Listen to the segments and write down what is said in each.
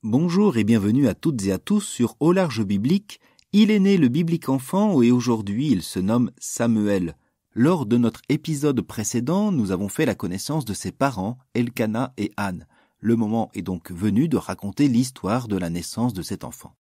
Bonjour et bienvenue à toutes et à tous sur Au large biblique. Il est né le biblique enfant et aujourd'hui il se nomme Samuel. Lors de notre épisode précédent, nous avons fait la connaissance de ses parents, Elkana et Anne. Le moment est donc venu de raconter l'histoire de la naissance de cet enfant.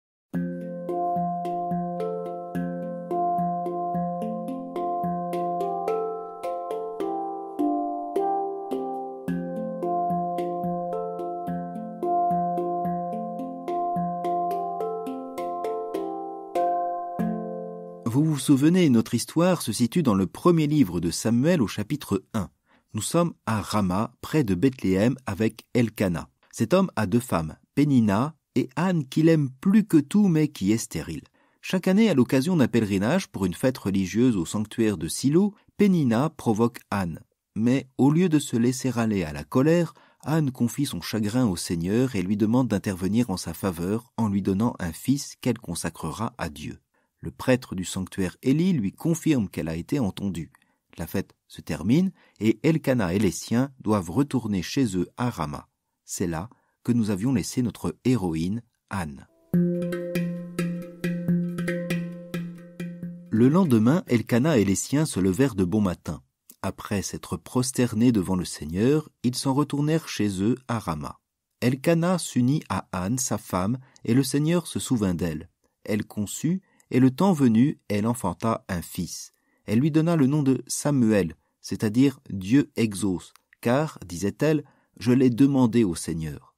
Vous vous souvenez, notre histoire se situe dans le premier livre de Samuel au chapitre 1. Nous sommes à Rama, près de Bethléem, avec Elkana. Cet homme a 2 femmes, Pénina et Anne, qu'il aime plus que tout mais qui est stérile. Chaque année, à l'occasion d'un pèlerinage pour une fête religieuse au sanctuaire de Silo, Pénina provoque Anne. Mais au lieu de se laisser aller à la colère, Anne confie son chagrin au Seigneur et lui demande d'intervenir en sa faveur en lui donnant un fils qu'elle consacrera à Dieu. Le prêtre du sanctuaire Élie lui confirme qu'elle a été entendue. La fête se termine et Elkana et les siens doivent retourner chez eux à Rama. C'est là que nous avions laissé notre héroïne, Anne. Le lendemain, Elkana et les siens se levèrent de bon matin. Après s'être prosternés devant le Seigneur, ils s'en retournèrent chez eux à Rama. Elkana s'unit à Anne, sa femme, et le Seigneur se souvint d'elle. Elle conçut, et le temps venu, elle enfanta un fils. Elle lui donna le nom de Samuel, c'est-à-dire Dieu exauce, car, disait-elle, je l'ai demandé au Seigneur.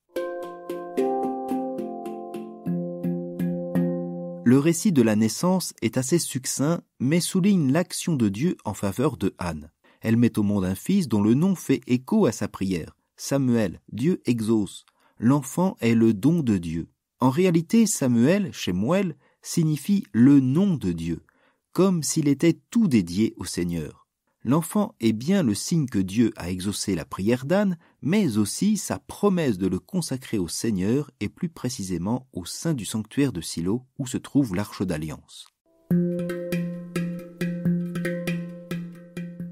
Le récit de la naissance est assez succinct, mais souligne l'action de Dieu en faveur de Anne. Elle met au monde un fils dont le nom fait écho à sa prière. Samuel, Dieu exauce. L'enfant est le don de Dieu. En réalité, Samuel, chez Mouel, signifie le nom de Dieu, comme s'il était tout dédié au Seigneur. L'enfant est bien le signe que Dieu a exaucé la prière d'Anne, mais aussi sa promesse de le consacrer au Seigneur et plus précisément au sein du sanctuaire de Silo où se trouve l'arche d'alliance.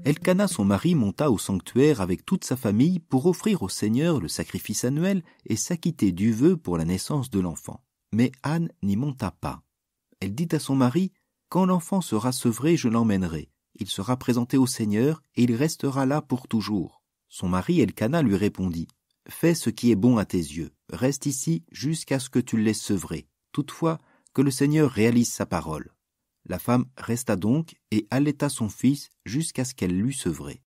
Elkana, son mari, monta au sanctuaire avec toute sa famille pour offrir au Seigneur le sacrifice annuel et s'acquitter du vœu pour la naissance de l'enfant. Mais Anne n'y monta pas. Elle dit à son mari, « Quand l'enfant sera sevré, je l'emmènerai. Il sera présenté au Seigneur et il restera là pour toujours. » Son mari Elkana lui répondit, « Fais ce qui est bon à tes yeux. Reste ici jusqu'à ce que tu l'aies sevré. Toutefois, que le Seigneur réalise sa parole. » La femme resta donc et allaita son fils jusqu'à ce qu'elle l'eût sevré.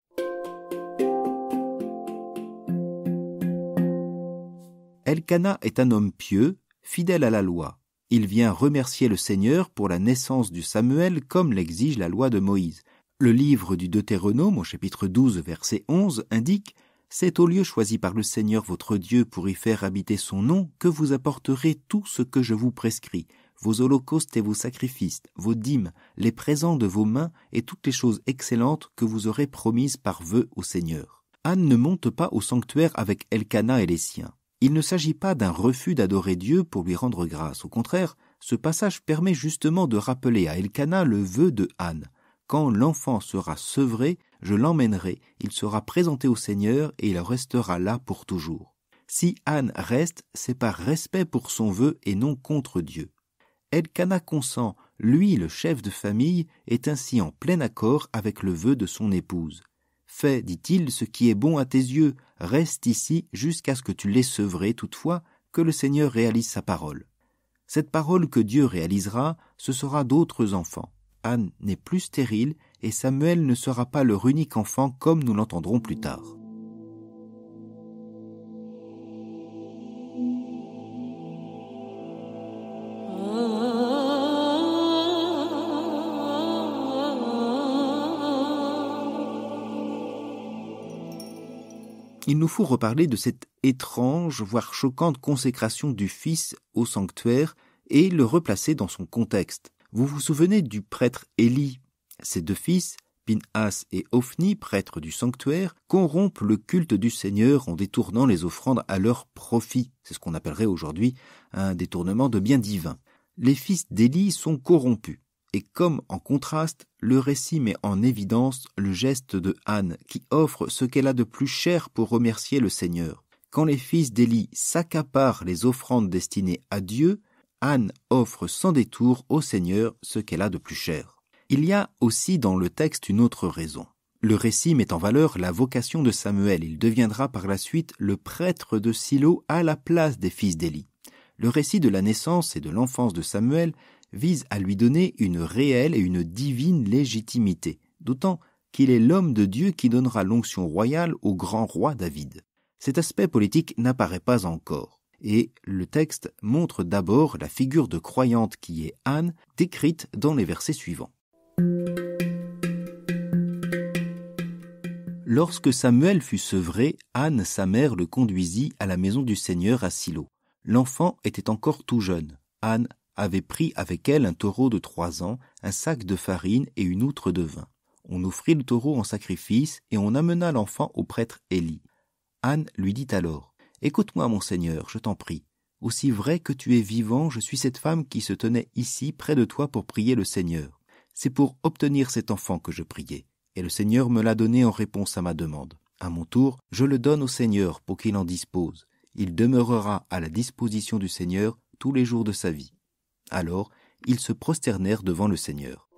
Elkana est un homme pieux, fidèle à la loi. Il vient remercier le Seigneur pour la naissance du Samuel comme l'exige la loi de Moïse. Le livre du Deutéronome, au chapitre 12, verset 11, indique « C'est au lieu choisi par le Seigneur votre Dieu pour y faire habiter son nom que vous apporterez tout ce que je vous prescris, vos holocaustes et vos sacrifices, vos dîmes, les présents de vos mains et toutes les choses excellentes que vous aurez promises par vœu au Seigneur. » Anne ne monte pas au sanctuaire avec Elkana et les siens. Il ne s'agit pas d'un refus d'adorer Dieu pour lui rendre grâce. Au contraire, ce passage permet justement de rappeler à Elkana le vœu de Anne. Quand l'enfant sera sevré, je l'emmènerai, il sera présenté au Seigneur et il restera là pour toujours. Si Anne reste, c'est par respect pour son vœu et non contre Dieu. Elkana consent, lui le chef de famille, est ainsi en plein accord avec le vœu de son épouse. Fais, dit-il, ce qui est bon à tes yeux, reste ici jusqu'à ce que tu l'aies sevré, toutefois, que le Seigneur réalise sa parole. Cette parole que Dieu réalisera, ce sera d'autres enfants. Anne n'est plus stérile et Samuel ne sera pas leur unique enfant comme nous l'entendrons plus tard. Il nous faut reparler de cette étrange, voire choquante consécration du Fils au sanctuaire et le replacer dans son contexte. Vous vous souvenez du prêtre Élie. Ses 2 fils, Pinhas et Ophni, prêtres du sanctuaire, corrompent le culte du Seigneur en détournant les offrandes à leur profit. C'est ce qu'on appellerait aujourd'hui un détournement de biens divins. Les fils d'Élie sont corrompus. Et comme en contraste, le récit met en évidence le geste de Anne qui offre ce qu'elle a de plus cher pour remercier le Seigneur. Quand les fils d'Élie s'accaparent les offrandes destinées à Dieu, Anne offre sans détour au Seigneur ce qu'elle a de plus cher. Il y a aussi dans le texte une autre raison. Le récit met en valeur la vocation de Samuel. Il deviendra par la suite le prêtre de Silo à la place des fils d'Élie. Le récit de la naissance et de l'enfance de Samuel vise à lui donner une réelle et une divine légitimité, d'autant qu'il est l'homme de Dieu qui donnera l'onction royale au grand roi David. Cet aspect politique n'apparaît pas encore, et le texte montre d'abord la figure de croyante qui est Anne, décrite dans les versets suivants. Lorsque Samuel fut sevré, Anne, sa mère, le conduisit à la maison du Seigneur à Silo. L'enfant était encore tout jeune. Anne avait pris avec elle un taureau de 3 ans, un sac de farine et une outre de vin. On offrit le taureau en sacrifice et on amena l'enfant au prêtre Élie. Anne lui dit alors : « Écoute-moi, mon Seigneur, je t'en prie. Aussi vrai que tu es vivant, je suis cette femme qui se tenait ici près de toi pour prier le Seigneur. C'est pour obtenir cet enfant que je priais. Et le Seigneur me l'a donné en réponse à ma demande. À mon tour, je le donne au Seigneur pour qu'il en dispose. Il demeurera à la disposition du Seigneur tous les jours de sa vie. » Alors, ils se prosternèrent devant le Seigneur.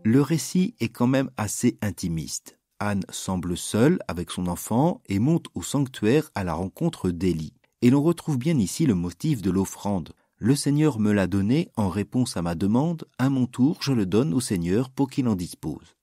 Le récit est quand même assez intimiste. Anne semble seule avec son enfant et monte au sanctuaire à la rencontre d'Élie. Et l'on retrouve bien ici le motif de l'offrande. Le Seigneur me l'a donné en réponse à ma demande, à mon tour je le donne au Seigneur pour qu'il en dispose.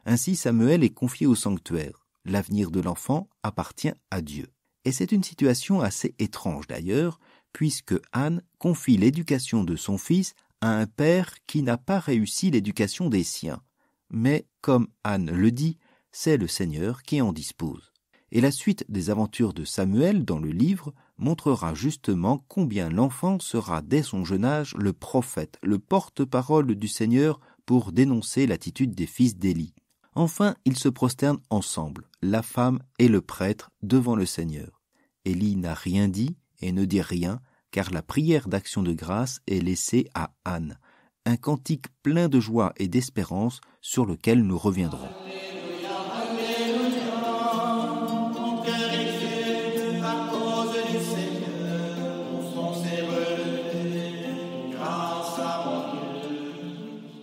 Ainsi Samuel est confié au sanctuaire. L'avenir de l'enfant appartient à Dieu. Et c'est une situation assez étrange d'ailleurs, puisque Anne confie l'éducation de son fils à un père qui n'a pas réussi l'éducation des siens. Mais, comme Anne le dit, c'est le Seigneur qui en dispose. Et la suite des aventures de Samuel dans le livre montrera justement combien l'enfant sera dès son jeune âge le prophète, le porte-parole du Seigneur pour dénoncer l'attitude des fils d'Élie. Enfin, ils se prosternent ensemble, la femme et le prêtre, devant le Seigneur. Élie n'a rien dit et ne dit rien, car la prière d'action de grâce est laissée à Anne, un cantique plein de joie et d'espérance sur lequel nous reviendrons.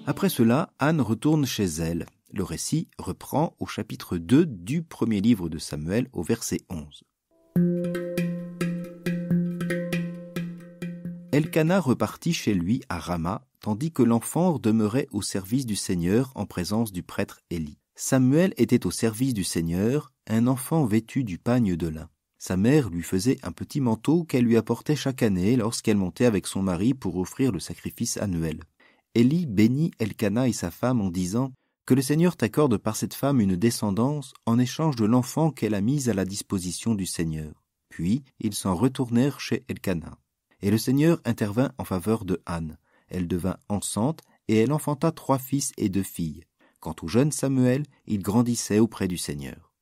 Après cela, Anne retourne chez elle. Le récit reprend au chapitre 2 du premier livre de Samuel au verset 11. Elkana repartit chez lui à Rama, tandis que l'enfant demeurait au service du Seigneur en présence du prêtre Élie. Samuel était au service du Seigneur, un enfant vêtu du pagne de lin. Sa mère lui faisait un petit manteau qu'elle lui apportait chaque année lorsqu'elle montait avec son mari pour offrir le sacrifice annuel. Élie bénit Elkana et sa femme en disant : « Que le Seigneur t'accorde par cette femme une descendance en échange de l'enfant qu'elle a mis à la disposition du Seigneur. » Puis ils s'en retournèrent chez Elkana. Et le Seigneur intervint en faveur de Anne. Elle devint enceinte et elle enfanta 3 fils et 2 filles. Quant au jeune Samuel, il grandissait auprès du Seigneur.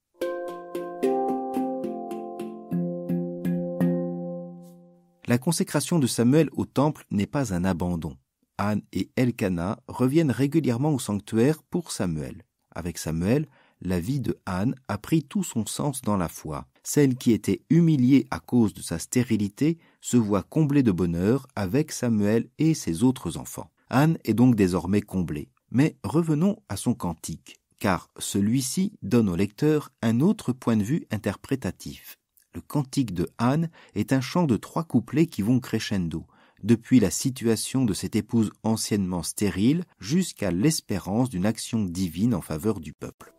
La consécration de Samuel au temple n'est pas un abandon. Anne et Elkana reviennent régulièrement au sanctuaire pour Samuel. Avec Samuel, la vie de Anne a pris tout son sens dans la foi. Celle qui était humiliée à cause de sa stérilité se voit comblée de bonheur avec Samuel et ses autres enfants. Anne est donc désormais comblée. Mais revenons à son cantique, car celui-ci donne au lecteur un autre point de vue interprétatif. Le cantique de Anne est un chant de 3 couplets qui vont crescendo, depuis la situation de cette épouse anciennement stérile jusqu'à l'espérance d'une action divine en faveur du peuple.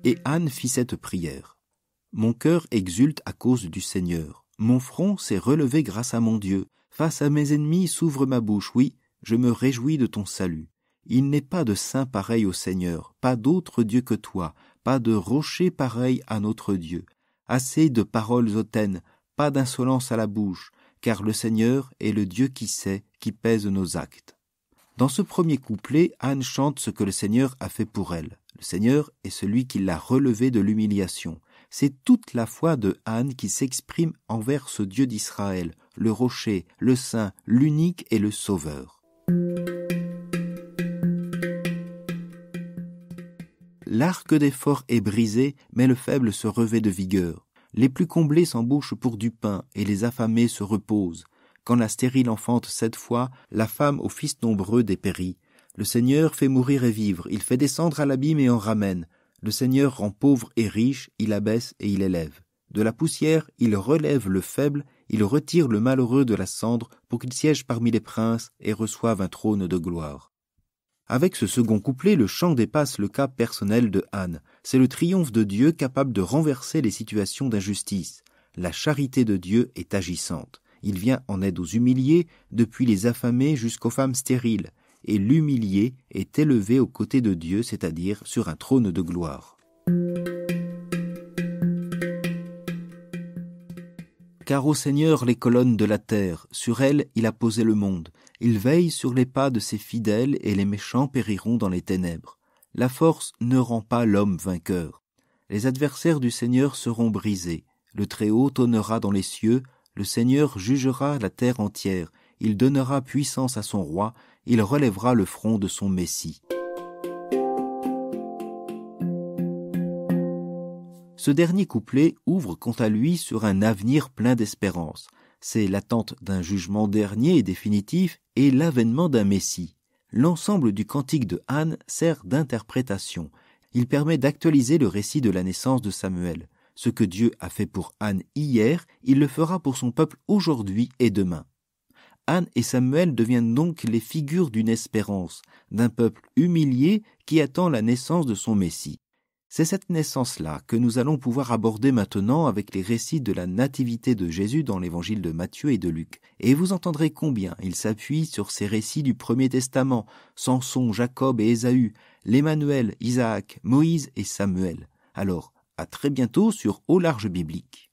Et Anne fit cette prière. « Mon cœur exulte à cause du Seigneur. Mon front s'est relevé grâce à mon Dieu. Face à mes ennemis s'ouvre ma bouche. Oui, je me réjouis de ton salut. Il n'est pas de saint pareil au Seigneur, pas d'autre Dieu que toi, pas de rocher pareil à notre Dieu. Assez de paroles hautaines, pas d'insolence à la bouche, car le Seigneur est le Dieu qui sait, qui pèse nos actes. » Dans ce premier couplet, Anne chante ce que le Seigneur a fait pour elle. Le Seigneur est celui qui l'a relevée de l'humiliation. C'est toute la foi de Anne qui s'exprime envers ce Dieu d'Israël, le rocher, le saint, l'unique et le sauveur. L'arc des forts est brisé, mais le faible se revêt de vigueur. Les plus comblés s'embauchent pour du pain, et les affamés se reposent. Quand la stérile enfante 7 fois, la femme aux fils nombreux dépérit. Le Seigneur fait mourir et vivre, il fait descendre à l'abîme et en ramène. Le Seigneur rend pauvre et riche, il abaisse et il élève. De la poussière, il relève le faible, il retire le malheureux de la cendre pour qu'il siège parmi les princes et reçoive un trône de gloire. Avec ce second couplet, le chant dépasse le cas personnel de Anne. C'est le triomphe de Dieu capable de renverser les situations d'injustice. La charité de Dieu est agissante. Il vient en aide aux humiliés, depuis les affamés jusqu'aux femmes stériles. Et l'humilié est élevé aux côtés de Dieu, c'est-à-dire sur un trône de gloire. Car au Seigneur les colonnes de la terre, sur elles il a posé le monde. Il veille sur les pas de ses fidèles et les méchants périront dans les ténèbres. La force ne rend pas l'homme vainqueur. Les adversaires du Seigneur seront brisés. Le Très-Haut tonnera dans les cieux. Le Seigneur jugera la terre entière. Il donnera puissance à son roi. Il relèvera le front de son Messie. Ce dernier couplet ouvre quant à lui sur un avenir plein d'espérance. C'est l'attente d'un jugement dernier et définitif et l'avènement d'un Messie. L'ensemble du cantique de Anne sert d'interprétation. Il permet d'actualiser le récit de la naissance de Samuel. Ce que Dieu a fait pour Anne hier, il le fera pour son peuple aujourd'hui et demain. Anne et Samuel deviennent donc les figures d'une espérance, d'un peuple humilié qui attend la naissance de son Messie. C'est cette naissance-là que nous allons pouvoir aborder maintenant avec les récits de la nativité de Jésus dans l'évangile de Matthieu et de Luc. Et vous entendrez combien il s'appuie sur ces récits du Premier Testament, Samson, Jacob et Ésaü, l'Emmanuel, Isaac, Moïse et Samuel. Alors, à très bientôt sur Au Large Biblique.